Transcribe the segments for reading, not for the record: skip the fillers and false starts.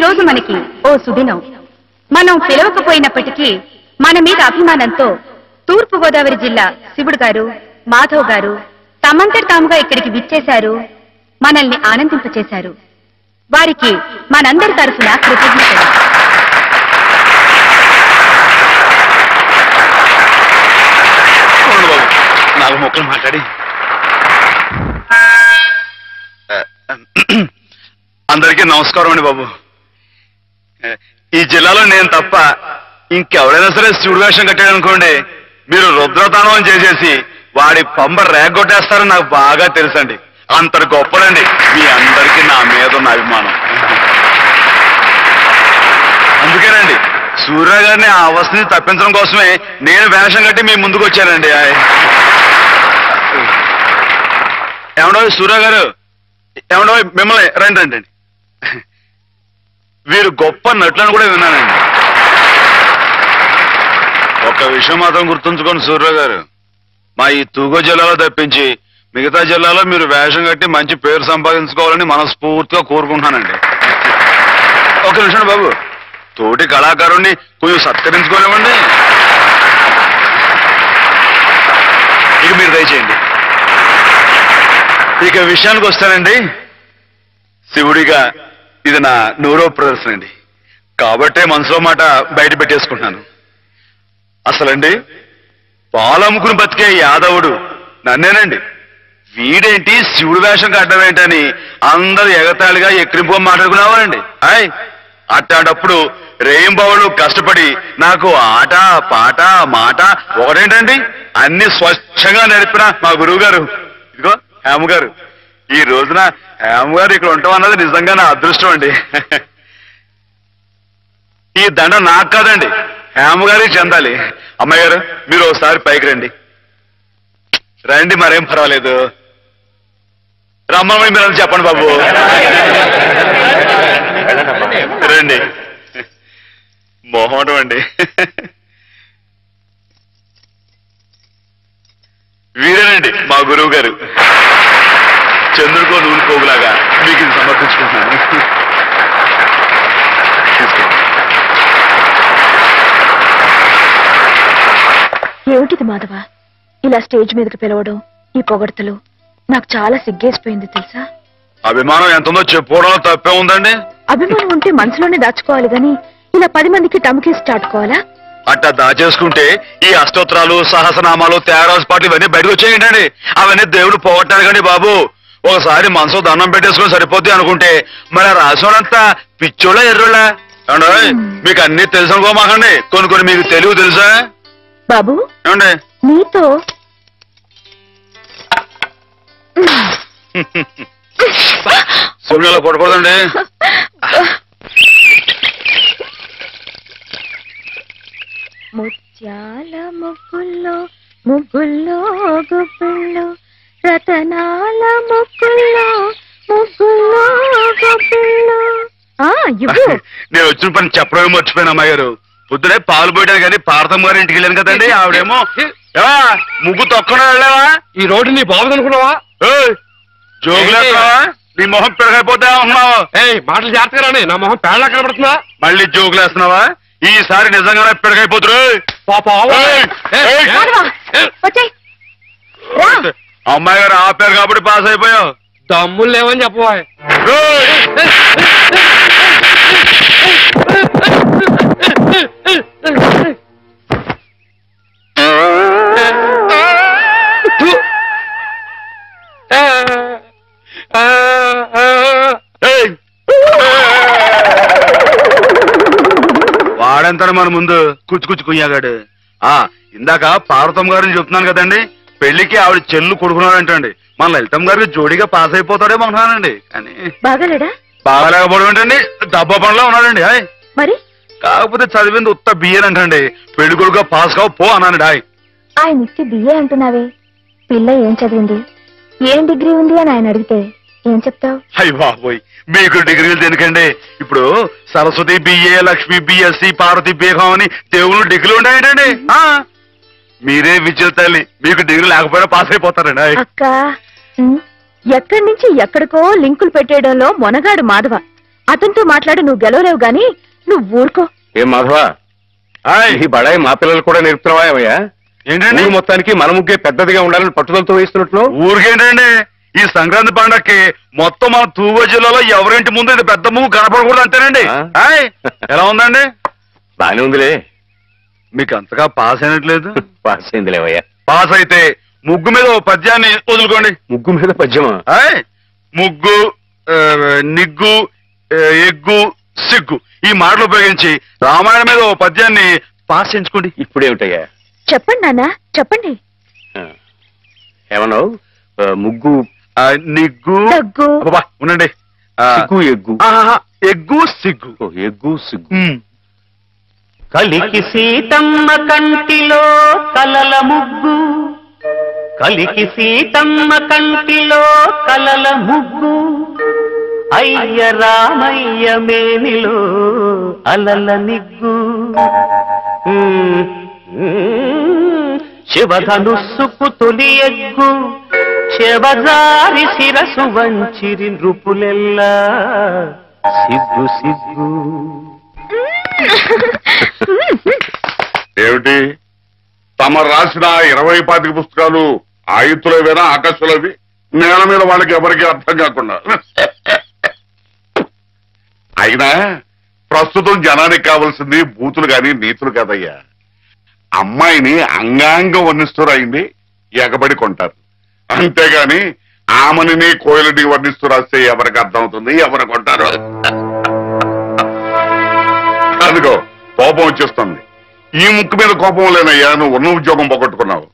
రోజు మనకి ఓ సుదినం. మనం పిలవకపోయినప్పటికీ మన మీద అభిమానంతో తూర్పు గోదావరి జిల్లా శివుడు గారు, మాధవ్ గారు తమంతటి తాముగా ఇక్కడికి విచ్చేశారు, మనల్ని ఆనందింపచేశారు. వారికి మనందరి తరఫున కృతజ్ఞతలు. నాలుగు మొక్కలు మాట్లాడి అందరికీ నమస్కారం అండి బాబు. ఈ జిల్లాలో నేను తప్ప ఇంకెవరైనా సరే శివుడు వేషం కట్టాడనుకోండి, మీరు రుద్రతానం చేసేసి వాడి పంబ రేగొట్టేస్తారని నాకు బాగా తెలుసండి. అంత గొప్పదండి మీ అందరికీ నా మీద ఉన్న అభిమానం. అందుకేనండి సూర్య గారిని ఆ అవస్థని తప్పించడం కోసమే నేను వేషం కట్టి మీ ముందుకు వచ్చానండి. ఏమడో సూర్య గారు, ఏమడో మిమ్మల్ని రండి రండి. వీరు గొప్ప నటులను కూడా విన్నానండి. ఒక్క విషయం మాత్రం గుర్తుంచుకోండి సూర్య గారు, మా ఈ తూగో జిల్లాలో తప్పించి మిగతా జిల్లాలో మీరు వేషం కట్టి మంచి పేరు సంపాదించుకోవాలని మనస్ఫూర్తిగా కోరుకుంటున్నానండి. ఒక నిమిషం బాబు, తోటి కళాకారుణ్ణి కొంచెం సత్కరించుకోనివ్వండి. ఇక మీరు దయచేయండి. ఇక విషయానికి వస్తానండి. శివుడిగా ఇది నా నూరో ప్రదర్శన అండి, కాబట్టే మనసులో మాట బయట పెట్టేసుకుంటున్నాను. అసలండి పాలమ్ముకుని బతికే యాదవుడు నన్నేనండి. వీడేంటి శివుడు వేషం కట్టడం ఏంటని అందరూ ఎగతాళిగా ఎక్కిరింపుగా మాట్లాడుకున్నావారండి. అట్టాడప్పుడు రేయింబావులు కష్టపడి నాకు ఆట పాట మాట ఒకటేంటండి అన్ని స్వచ్ఛంగా నేర్పిన మా గురువు గారు, ఇదిగో హేమ గారు. ఈ రోజున హేమ గారు ఇక్కడ ఉంటాం అన్నది నిజంగా నా అదృష్టం అండి. ఈ దండ నాకు కాదండి, హేమ గారికి చెందాలి. అమ్మాయి గారు మీరు ఒకసారి పైకి రండి. రండి, మరేం పర్వాలేదు. రమ్మని మీరు చెప్పండి బాబు. రండి. మొహమాటం అండి. వీరేనండి మా గురువు గారు. చంద్రుడికో నూనె పోగులాగా మీకు ఇది సమర్పించుకుంటున్నాను. ఏమిటిది మాధవ, ఇలా స్టేజ్ మీదకి పిలవడం, ఈ పొగడ్తలు నాకు చాలా సిగ్గేసిపోయింది తెలుసా. అభిమానం ఎంతుందో చెప్పుకోవడంలో తప్పే ఉందండి. అభిమానం ఉంటే మనసులోనే దాచుకోవాలి గాని ఇలా 10 మందికి టముకేసి చాటుకోవాలా? అట్టా దాచేసుకుంటే ఈ అష్టోత్తరాలు, సహస్రనామాలు, త్యాగరాజు పాటలు ఇవన్నీ బయటకు వచ్చేయండి. అవన్నీ దేవుడు పోగొట్టారు కానీ బాబు, ఒకసారి మనసు దండం పెట్టేసుకుని సరిపోద్ది అనుకుంటే మరి రాసోడంతా పిచ్చోళ్ళ ఎర్రోళ్ళ ఏమండి? మీకు అన్ని తెలుసు అనుకోమాకండి, కొన్ని మీకు తెలుగు తెలుసా బాబు? ఏమండి నీతో సూర్యులో కొట్టకూడదండి. ముత్యాల ముగ్గుల్లో ముగ్గుల్లో గుబ్బిళ్ళు, రతనాల ముగ్గుల్లో ముగ్గుల్లో గుబ్బిళ్ళు. నేను వచ్చిన పని చెప్పడమే మర్చిపోయాను అమ్మాయి గారు. పొద్దునే పాలు పోయడానికి కానీ పార్థం గారి ఇంటికి వెళ్ళాను కదండి. ఆవిడేమో ముగ్గు తొక్కన వెళ్ళావా, ఈ రోడ్డు నీ బాగుంది అనుకున్నావా, జోగులేస్తున్నావా, నీ మొహం పెరగైపోతా ఉన్నావా? మాటలు జాగ్రత్తగా రాని, నా మొహం పేడలా కనబడుతున్నా. మళ్ళీ జోగులేస్తున్నావా? ఈసారి నిజంగానే పెరగైపోతురు. అమ్మాయి గారు ఆపారు కాబట్టి పాస్ అయిపోయావు. దమ్ములు లేవని చెప్పవా? వాడంతా మన ముందు కుచ్చుకుచ్చు కుయ్యాగాడు. ఇందాక పార్వతం గారిని చెప్తున్నాను కదండి, పెళ్లికి ఆవిడ చెల్లు కొడుకున్నాడంటండి. మన లలితం గారికి జోడిగా పాస్ అయిపోతాడేమో అంటున్నానండి. కానీ బాగాలేడా? బాగాలేకపోవడం ఏంటండి, డబ్బా పనిలో ఉన్నాడండి. మరి కాకపోతే చదివింది ఉత్త బియ్యం అంటండి. పెళ్లి కొడుకుగా పాస్ కావు పో అన్నానండి. ఆయన ఇచ్చి బిఏ అంటున్నావే, పిల్ల ఏం చదివింది, ఏం డిగ్రీ ఉంది అని ఆయన అడిగితే ఏం చెప్తావు? అయ్య బాబోయ్, మీకు డిగ్రీలు ఎందుకండి? ఇప్పుడు సరస్వతి బిఏ, లక్ష్మి బిఎస్సి, పార్వతి బీహం అని దేవుళ్ళు డిగ్రీలు ఉంటాయండి. మీరే విద్యుత్ తల్లి, మీకు డిగ్రీ లేకపోయినా పాస్ అయిపోతారండి. అక్క, ఎక్కడి నుంచి ఎక్కడికో లింకులు పెట్టేయడంలో మొనగాడు మాధవ. అతనితో మాట్లాడి నువ్వు గెలవలేవు గాని నువ్వు ఊరుకో. ఏం మాధవా, ఈ బడాయి మా పిల్లలు కూడా నేర్పుతున్నావా ఏమయ్యా? ఏంటండి ఊరు మొత్తానికి మన ముగ్గే పెద్దదిగా ఉండాలని పట్టుదలతో వేస్తున్నట్లు. ఊరికేంటండి ఈ సంక్రాంతి పండక్కి మొత్తం మన తూగో జిల్లాలో ఎవరింటి ముందు ఇది పెద్ద ముగ్గు కనపడకూడదు అంతేనండి. ఎలా ఉందండి? బానే ఉందిలే. మీకు అంతగా పాస్ అయినట్లేదు. పాస్ అయిందిలేవయ్యా. పాస్ అయితే ముగ్గు మీద ఓ పద్యాన్ని వదులుకోండి. ముగ్గు మీద పద్యమా? ముగ్గు, నిగ్గు, ఎగ్గు, సిగ్గు ఈ మాటలు ఉపయోగించి రామాయణం మీద ఓ పద్యాన్ని పాస్ చేయించుకోండి. ఇప్పుడేమిటయ్యా? చెప్పండి నాన్న, చెప్పండి. ఏమన్నావు? ముగ్గు, నిగ్గు, దగ్గు, అబ్బా ఉండండి, సిగ్గు, ఎగ్గు. ఎగ్గు, సిగ్గు. ఎగ్గు, సిగ్గు. కలికి సీతమ్మ కంటిలో కలల ముగ్గు, కలికి సీతమ్మ కంటిలో కలల ముగ్గు, అయ్య రామయ్య మేనిలో అలల నిగ్గు, శివధనుస్సుకు తొలి ఎగ్గు, శివజారి శిరసు వంచిరి నృపులెల్లా సిగ్గు సిగ్గు. ఏమిటి తమ రాసిన 20-25 పుస్తకాలు ఆయుత్తులవేనా ఆకాశంలోవి? నేల మీద వాళ్ళకి ఎవరికి అర్థం కాకుండా. అయినా ప్రస్తుతం జనానికి కావాల్సింది బూతులు గాని నీతులు కాదయ్యా. అమ్మాయిని అంగాంగం వర్ణిస్తూ రాయింది ఎగబడి కొంటారు, అంతేగాని ఆమెని కోయిలని వర్ణిస్తూ రాస్తే ఎవరికి అర్థం అవుతుంది, ఎవరు కొంటారు? అదిగో కోపం వచ్చేస్తుంది. ఈ ముక్కు మీద కోపం లేనయ్యా, నువ్వు ఉన్న ఉద్యోగం పోగొట్టుకున్నావు.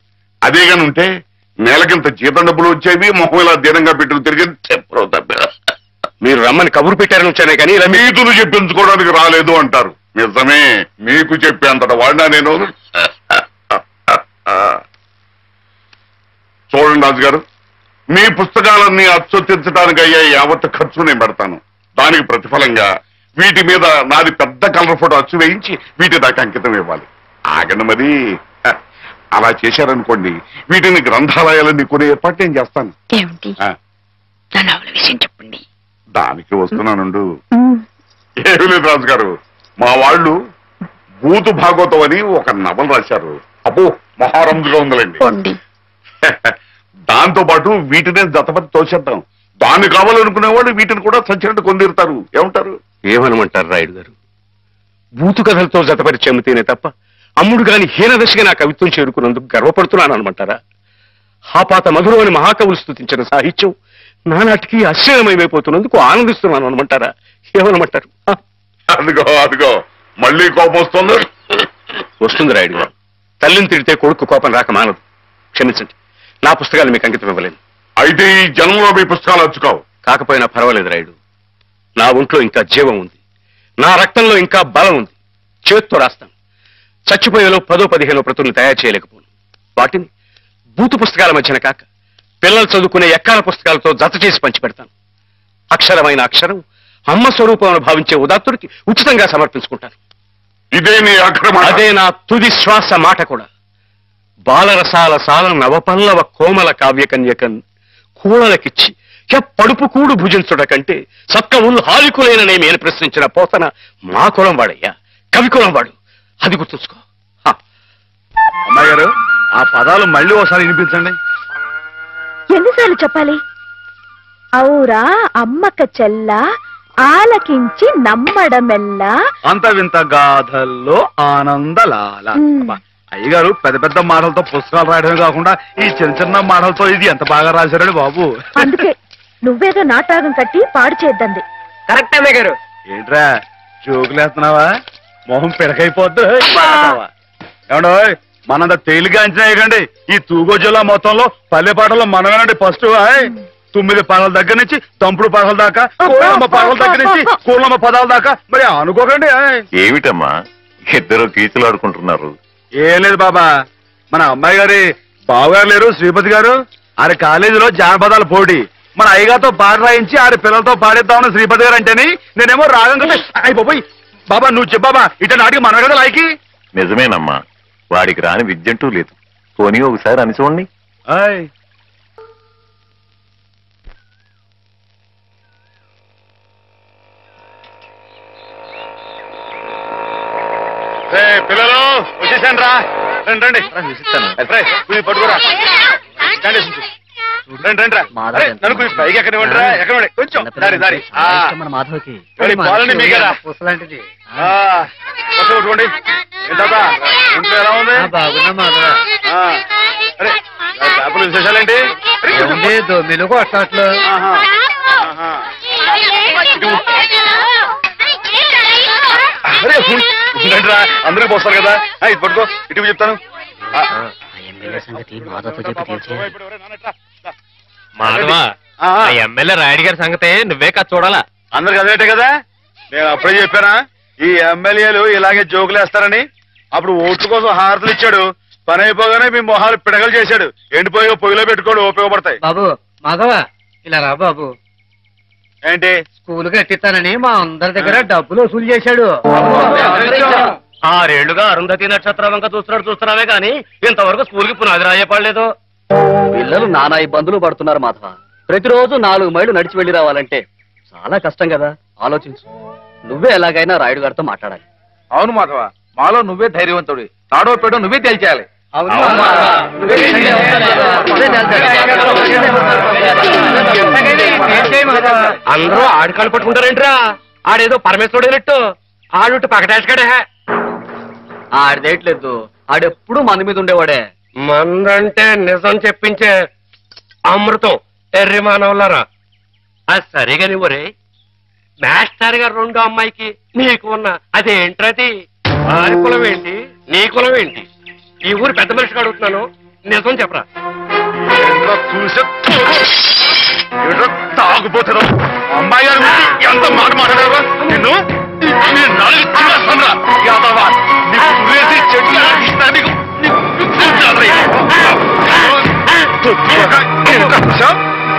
అదేగాని ఉంటే నెలకింత జీతం డబ్బులు వచ్చేవి, మొహం ఇలా దీనంగా పెట్టుకు తిరిగి చెప్పరు తప్ప. మీరు రమ్మని కబురు పెట్టారని వచ్చానే కానీ ఇలా నీతులు చెప్పించుకోవడానికి రాలేదు అంటారు. నిజమే, మీకు చెప్పేంతట వాడినా నేను. చూడండి రాజు గారు, మీ పుస్తకాలన్నీ అచ్చొత్తించడానికి అయ్యే యావత్ ఖర్చు నేను పెడతాను. దానికి ప్రతిఫలంగా వీటి మీద నాది పెద్ద కలర్ ఫోటో అచ్చు వేయించి వీటి దాకా అంకితం ఇవ్వాలి. ఆగండి మరి. అలా చేశారనుకోండి, వీటిని గ్రంథాలయాలన్నీ కొనే ఏర్పాటు నేను చేస్తాను. ఏమిటి విషయం చెప్పండి. దానికి వస్తున్నానుండు. ఏమి లేదు రాజు గారు, మా వాళ్ళు భూతు భాగవతం అని ఒక నవల రాశారు. అబ్బో మహారంజుగా ఉందండి. దాంతో పాటు వీటినే జతపతి తోసేద్దాం. దాన్ని కావాలనుకునేవాళ్ళు వీటిని కూడా సచ్చినట్టు కొందిరుతారు. ఏమంటారు? ఏమనమంటారు రాయుడు గారు? బూతు కథలతో జతపరిచి అమ్మితేనే తప్ప అమ్ముడు గాని హీనదశగా నా కవిత్వం చేరుకున్నందుకు గర్వపడుతున్నాను అనమంటారా? ఆపాత మధురం అని మహాకవులు స్తుతించిన సాహిత్యం నానాటికి అశ్లీలమైపోతున్నందుకు ఆనందిస్తున్నాను అనమంటారా? ఏమనమంటారు? అదిగో అదిగో మళ్ళీ కోపం వస్తుంది. వస్తుంది రాయుడు గారు. తల్లిని తిడితే కొడుకు కోపం రాక మానదు. క్షమించండి, నా పుస్తకాలు మీకు అంకితం ఇవ్వలేను. అయితే ఈ జన్మలో మీ పుస్తకాలు వచ్చుకోవు. కాకపోయినా పర్వాలేదు రాయుడు. నా ఒంట్లో ఇంకా జీవం ఉంది, నా రక్తంలో ఇంకా బలం ఉంది. చేత్తో రాస్తాను. చచ్చిపోయేలో 10-15 ప్రతుల్ని తయారు చేయలేకపోను. వాటిని బూతు పుస్తకాల మధ్యన కాక పిల్లలు చదువుకునే ఎక్కాల పుస్తకాలతో జత చేసి పంచిపెడతాను. అక్షరమైన అక్షరం అమ్మ స్వరూపం భావించే ఉదాత్తుడికి ఉచితంగా సమర్పించుకుంటాను. ఇదే నీ అక్రమ. అదే నా తుది శ్వాస మాట కూడా. బాలరసాల సాల నవపల్లవ కోమల కావ్యకన్యకన్ కూడలకిచ్చి పడుపు కూడు భుజించుట కంటే సత్కవులు హాలికులైననే నేను ప్రశ్నించిన పోతన మా కులం వాడయ్యా, కవి కులం వాడు. అది గుర్తుంచుకో. అమ్మాయి గారు, ఆ పదాలు మళ్ళీ ఒకసారి వినిపించండి. ఎన్నిసార్లు చెప్పాలి? ఔరా అమ్మక చెల్ల ఆలకించి నమ్మడమెల్లా అంత వింత గాథల్లో ఆనందలాల. అయ్యగారు పెద్ద పెద్ద మాటలతో పుస్తకాలు రాయడమే కాకుండా ఈ చిన్న చిన్న మాటలతో ఇది ఎంత బాగా రాశారండి బాబు. అందుకే నువ్వేదో నాటకం కట్టి పాడు చేద్దంది. కరెక్ట్ అమ్మాయి గారు. ఏంట్రా జోకులేస్తున్నావా? మొహం పిడకైపోద్దు. ఏమండో మనంత తేలిగా అంచనా వేయకండి. ఈ తూగో జిల్లా మొత్తంలో పల్లె పాటలో మనమేనండి ఫస్ట్. 9 పాటల దగ్గర నుంచి తంపుడు పాటల దాకా, కోళ్ళమ్మ పాటల దగ్గర నుంచి కోళ్ళమ్మ పదాల దాకా. మరి అనుకోకండి. ఏమిటమ్మా ఇద్దరు కీచులు ఆడుకుంటున్నారు? ఏం లేదు బాబా, మన అమ్మాయి గారి బావగారు లేరు శ్రీపతి గారు, ఆరి కాలేజీలో జానపదాల పోటీ. మన అయ్యగారితో పాట రాయించి ఆరి పిల్లలతో పాడేద్దామని శ్రీపతి గారు అంటేని నేనేమో రాగం కదా అయిపోయి. బాబా నువ్వు చెప్పాబా, ఇట నాటికి మన కదా లాయకి. నిజమేనమ్మా, వాడికి రాని విద్యంటూ లేదు. పోనీ ఒకసారి అని చూడండి. పిల్లలు వచ్చేసాను రా రండి రండి పట్టుకోరా రండి రండి రా నన్ను కొంచెం పైకి ఎక్కడ ఇవ్వండిరా ఎక్కడ కొంచెం దారి దారి మాధవ్కి పాలని మీకేరా పుసలాంటిది కొట్టుకోండి ఏంటా ఇంట్లో ఎలా ఉంది బాగున్నా మాధవ అరే చేపలు విశేషాలేంటి దొమ్మిలు కొట్టట్లు అరే ఉండండి రా అందరూ పోస్తారు కదా ఇది పట్టుకో ఇటు చెప్తాను సంగతి మాధవ్తో చెప్పి మాధవ ఎమ్మెల్యే రాయుడు గారి సంగతే నువ్వే కాదు చూడాలా అందరికి అదేటే కదా నేను అప్పుడే చెప్పానా ఈ ఎమ్మెల్యేలు ఇలాగే జోకులు వేస్తారని అప్పుడు ఓట్ల కోసం హారతులు ఇచ్చాడు పని అయిపోగానే మీ మొహాలు పిడగలు చేశాడు ఎండిపోయి పొయ్యిలో పెట్టుకోడు ఉపయోగపడతాయి బాబు మాధవ ఇలా రా బాబు ఏంటి స్కూల్ కట్టిస్తానని మా అందరి దగ్గర డబ్బులు వసూలు చేశాడు 6 ఏళ్లుగా అరుంధతి నక్షత్రం వంక చూస్తున్నావే గాని ఇంతవరకు స్కూల్ కి పునాది రాయపడలేదు పిల్లలు నానా ఇబ్బందులు పడుతున్నారు మాధవ ప్రతిరోజు 4 మైళ్ళు నడిచి వెళ్లి రావాలంటే చాలా కష్టం కదా ఆలోచించు నువ్వే ఎలాగైనా రాయుడు గారితో మాట్లాడాలి అవును మాధవ మాలో నువ్వే ధైర్యవంతుడు తాడో పేడో నువ్వే తేల్చేయాలి అందరూ ఆడికాళ్ళు పట్టుకుంటారేంట్రా ఆడేదో పరమేశ్వరుడేనట్టు ఆడుంటే పకటేసుకాడే ఆడిదేయట్లేదు ఆడెప్పుడు మన మీద ఉండేవాడే మందంటే నిజం చెప్పించే అమృతం ఎర్రి మానవులారా అది సరిగా నువ్వురే మాస్టర్ గారు 2 అమ్మాయికి నీకు ఉన్న అదేంటది వారి కులం ఏంటి నీ కులం ఏంటి ఈ ఊరు పెద్ద మనిషిగా అడుగుతున్నాను నిజం చెప్పరా తాగుపోతారు అమ్మాయి గారు ఎంత మాట మాట్లాడారు నిన్ను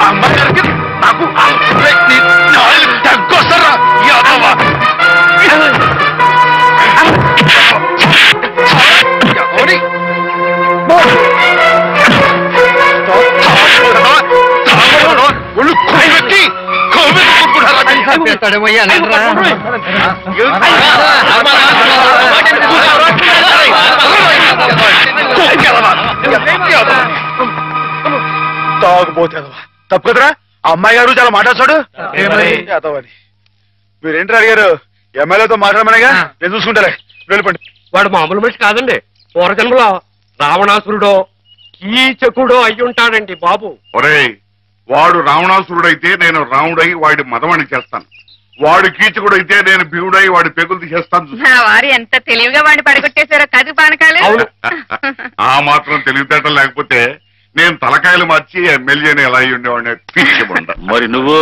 అమ్మాయి గారికి నాకు తగ్గొస్తారా యాదవా తాగుపోతాడు తప్పు కదరా అమ్మాయి గారు చాలా మాట్లాడతాడు యాదవని మీరేంటి అడిగారు ఎమ్మెల్యేతో మాట్లాడమనేగా నేను చూసుకుంటారే వెళ్ళిపోండి వాడు మామూలు మనిషి కాదండి పూర్వజన్మలో రావణాసురుడో కీచకుడో అయ్యుంటాడండి బాబు ఒరేయ్ వాడు రావణాసురుడైతే నేను రాముడై వాడి మదమని చేస్తాను వాడు కీచకుడైతే నేను భీముడై వాడి పెగులు తీసేస్తాను వారు ఎంత తెలివిగా వాడిని పడగొట్టేశారో కాదు పానకాలు ఆ మాత్రం తెలివితేటలు లేకపోతే నేను తలకాయలు మార్చి ఎమ్మెల్యేని ఎలా అయ్యి ఉండేవాడిని పీల్చకుండా మరి నువ్వు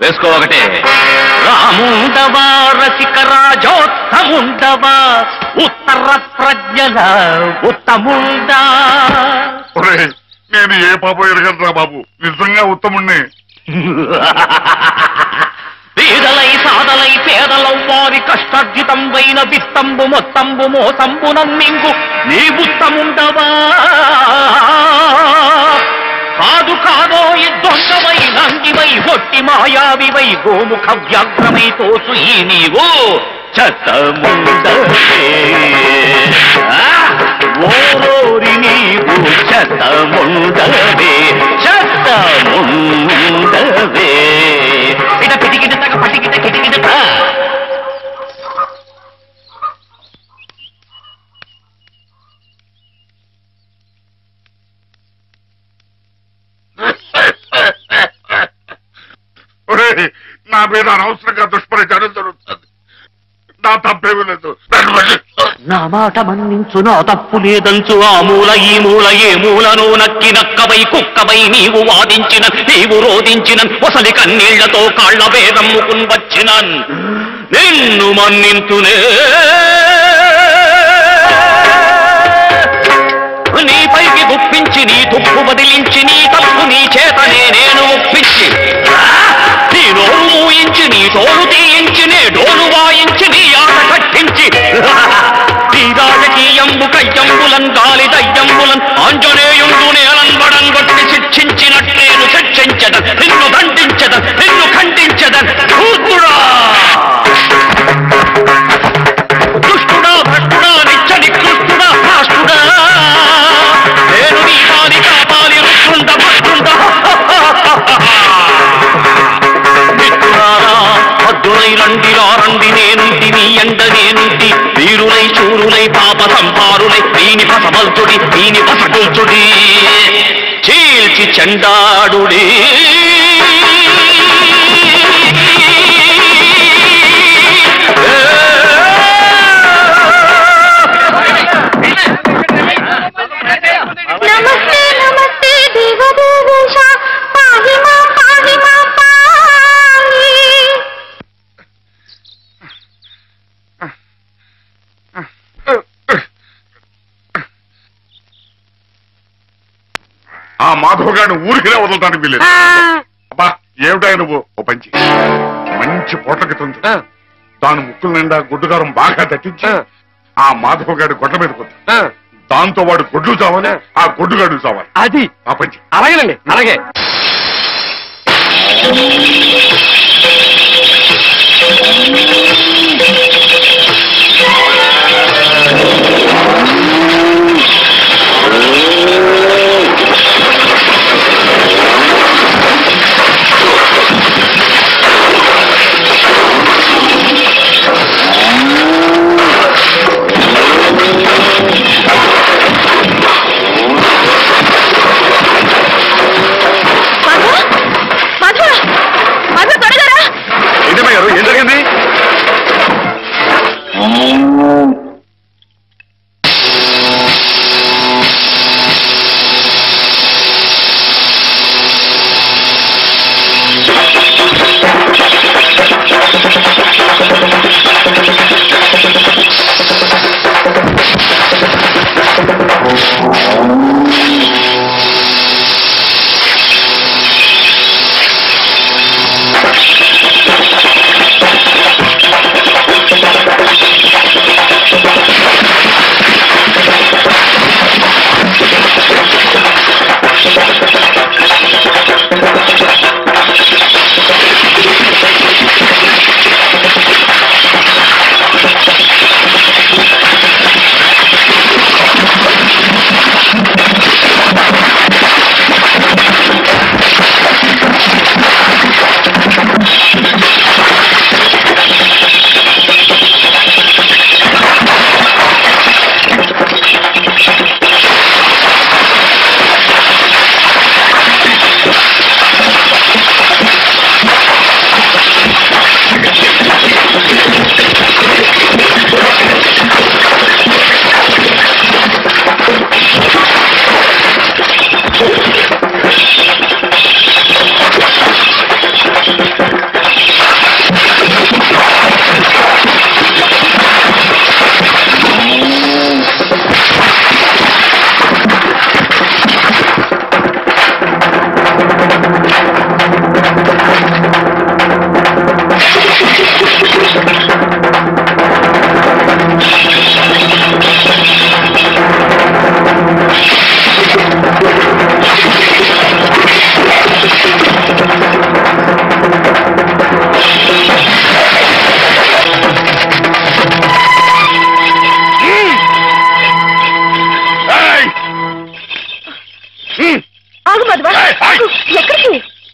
వేసుకో ఒకటే రాముండవా రసిక రాజోత్తముండవా ఉత్తర ప్రజ్ఞల ఉత్తముండా ఒరేయ్ నేను ఏ పాపం ఎరగరా బాబు నిజంగా ఉత్తముణ్ణి పేదలై సాదలై పేదలం వారి కష్టార్జితం వైన విత్తంబు మొత్తంబు మోసంబు నమ్మింగు నీ ఉత్తముండవా కాదు కాదో దొంగవై నంగివై ఒట్టి మాయావివై గోముఖ వ్యాఘ్రమై తోసు ఈ నీవు చెత్తముండవే ఓరోరి నీవు చెత్తముండవే చెత్తముండవే ఇట పిటికిట తగ పటికిట కిటికిట నా మీద అనవసరంగా దుష్ప్రచారం జరుగుతుంది నా తప్పేమీ లేదు నా మాట మన్నించు నా తప్పు లేదంచు ఆ మూల ఈ మూల ఏ మూలను నక్కి నక్కవై కుక్కవై నీవు వాదించిన నీవు రోధించిన ఒసలి కన్నీళ్లతో కాళ్ల వేదమ్ముకుని వచ్చిన నిన్ను మన్నించునే నీపైకి గుప్పించి నీ తుప్పు బదిలించి నీ తప్పు నీ చేతనే నేను ఒప్పించి నీ నోరు మూయించి నీ తోలు తీయించి నే డోలు వాయించి నీ ఆట కట్టించి నీ రాజకీయంబు కయ్యంబులన్ గాలి దయ్యంబులన్ ఆంజనేయుడు నేలంబడం కొట్టి శిక్షించినట్లేను శిక్షించదన్ నిన్ను దండించదన్ నిన్ను ఖండించదన్ ధూర్తుడా దుష్టుడా భ్రష్టుడా చాటి నేనుంటి ఎండ నేనుంటి వీరులై చూరులై పాప సంపారులై వీని పసమల్చుడి వీని పసగుల్చుడి చీల్చి చెండాడుడి నమస్తే నమస్తే దేవదేవేశ పాహి మా పాహి ఆ మాధవ్ గారిని ఊరికినే వదలటానికి వీలేదు. అబ్బా ఏమిటా నువ్వు ఓ పంచి మంచి పొట్లకితుంది దాని ముక్కుల నిండా గుడ్డుగారం బాగా తట్టించి ఆ మాధవ్ గారి గొడ్ల మీద కొద్ది దాంతో వాడు గొడ్లు చావాలి ఆ గొడ్డుగాడు చావాలి అది ఆ పంచి అలాగేనండి అలాగే ఏం జరిగింది?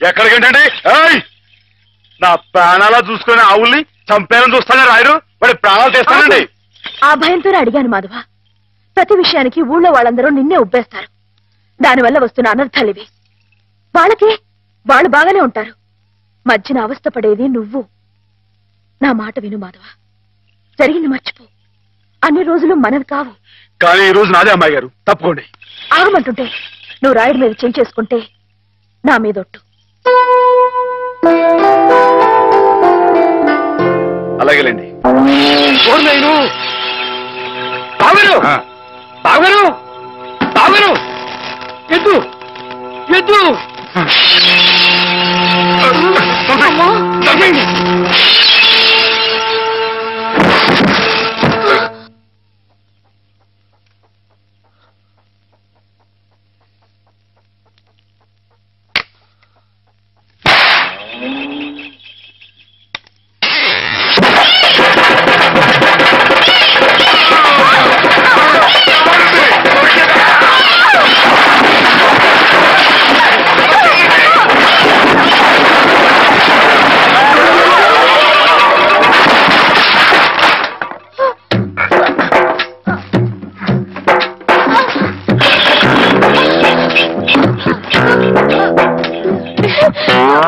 ఎక్కడికేంటండి? నా ప్రాణాలా చూసుకునే ఆవుల్ని చంపేయాలని చూస్తానే రాయరు వాడి ప్రాణాలు తీస్తానండి. ఆ భయంతోనే అడిగాను మాధవ. ప్రతి విషయానికి ఊళ్ళో వాళ్ళందరూ నిన్నే ఉబ్బేస్తారు. దానివల్ల వస్తున్న అనర్థాలివి. వాళ్ళకి వాళ్ళు బాగానే ఉంటారు. మధ్యన అవస్థ పడేది నువ్వు. నా మాట విను మాధవ. జరిగింది మర్చిపో. అన్ని రోజులు మనవి కావు. కానీ ఈ రోజు నాదే అమ్మాయి గారు, తప్పుకోండి. ఆగమంటుంటే నువ్వు రాయుడి మీద చేయి చేసుకుంటే నా మీదొట్టు. అలాగేలేండి. ఎద్దు ఎద్దు